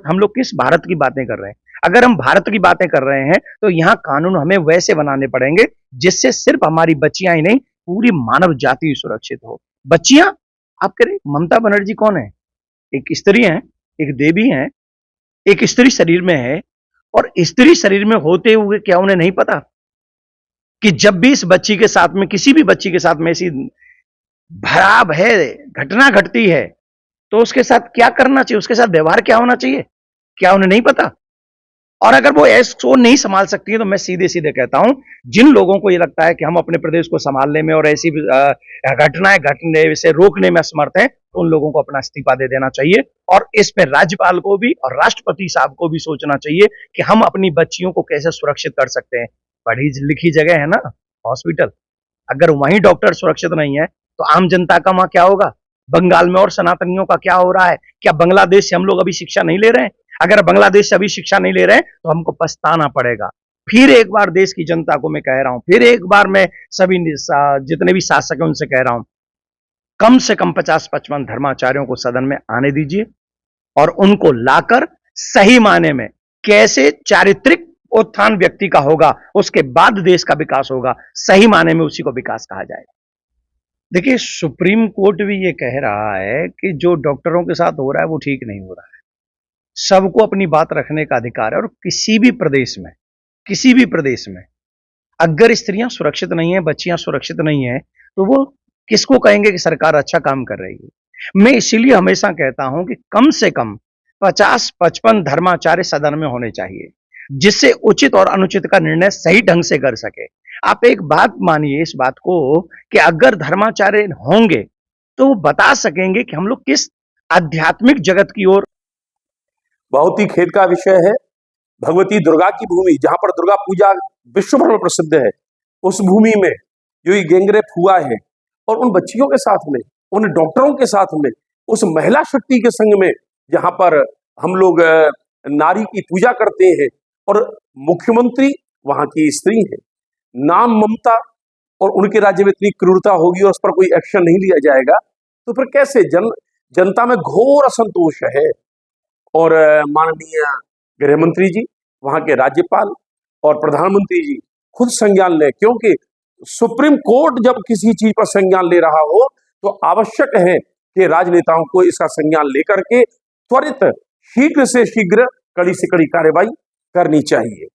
हम लोग किस भारत की बातें कर रहे हैं? अगर हम भारत की बातें कर रहे हैं तो यहाँ कानून हमें वैसे बनाने पड़ेंगे जिससे सिर्फ हमारी बच्चियां ही नहीं, पूरी मानव जाति सुरक्षित हो। बच्चियां, आप कह रहे ममता बनर्जी कौन है? एक स्त्री है, एक देवी है, एक स्त्री शरीर में है, और स्त्री शरीर में होते हुए क्या उन्हें नहीं पता कि जब भी इस बच्ची के साथ में, किसी भी बच्ची के साथ में ऐसी भयावह है घटना घटती है तो उसके साथ क्या करना चाहिए, उसके साथ व्यवहार क्या होना चाहिए? क्या उन्हें नहीं पता? और अगर वो ऐसो नहीं संभाल सकती है तो मैं सीधे सीधे कहता हूं, जिन लोगों को ये लगता है कि हम अपने प्रदेश को संभालने में और ऐसी घटनाएं घटने से रोकने में असमर्थ हैं, तो उन लोगों को अपना इस्तीफा दे देना चाहिए। और इसमें राज्यपाल को भी और राष्ट्रपति साहब को भी सोचना चाहिए कि हम अपनी बच्चियों को कैसे सुरक्षित कर सकते हैं। पढ़ी लिखी जगह है ना हॉस्पिटल, अगर वहीं डॉक्टर सुरक्षित नहीं है तो आम जनता का वहां क्या होगा? बंगाल में और सनातनियों का क्या हो रहा है? क्या बांग्लादेश से हम लोग अभी शिक्षा नहीं ले रहे हैं? अगर बांग्लादेश से अभी शिक्षा नहीं ले रहे हैं तो हमको पछताना पड़ेगा। फिर एक बार देश की जनता को मैं कह रहा हूं, फिर एक बार मैं सभी जितने भी शासक हैं उनसे कह रहा हूं, कम से कम 50-55 धर्माचार्यों को सदन में आने दीजिए और उनको लाकर सही मायने में कैसे चारित्रिक उत्थान व्यक्ति का होगा, उसके बाद देश का विकास होगा, सही मायने में उसी को विकास कहा जाएगा। देखिए, सुप्रीम कोर्ट भी ये कह रहा है कि जो डॉक्टरों के साथ हो रहा है वो ठीक नहीं हो रहा है। सबको अपनी बात रखने का अधिकार है, और किसी भी प्रदेश में अगर स्त्रियां सुरक्षित नहीं है, बच्चियां सुरक्षित नहीं है, तो वो किसको कहेंगे कि सरकार अच्छा काम कर रही है? मैं इसीलिए हमेशा कहता हूं कि कम से कम 50-55 धर्माचार्य सदन में होने चाहिए, जिससे उचित और अनुचित का निर्णय सही ढंग से कर सके। आप एक बात मानिए इस बात को कि अगर धर्माचार्य होंगे तो वो बता सकेंगे कि हम लोग किस आध्यात्मिक जगत की ओर। बहुत ही खेद का विषय है, भगवती दुर्गा की भूमि जहां पर दुर्गा पूजा विश्व भर में प्रसिद्ध है, उस भूमि में जो ये गैंगरेप हुआ है, और उन बच्चियों के साथ में, उन डॉक्टरों के साथ में, उस महिला शक्ति के संग में, जहां पर हम लोग नारी की पूजा करते हैं, और मुख्यमंत्री वहां की स्त्री है, नाम ममता, और उनके राज्य में इतनी क्रूरता होगी और उस पर कोई एक्शन नहीं लिया जाएगा, तो फिर कैसे? जनता में घोर असंतोष है। और माननीय गृह मंत्री जी, वहां के राज्यपाल और प्रधानमंत्री जी खुद संज्ञान लें, क्योंकि सुप्रीम कोर्ट जब किसी चीज पर संज्ञान ले रहा हो तो आवश्यक है कि राजनेताओं को इसका संज्ञान लेकर के त्वरित शीघ्र से शीघ्र कड़ी से कड़ी कार्रवाई करनी चाहिए।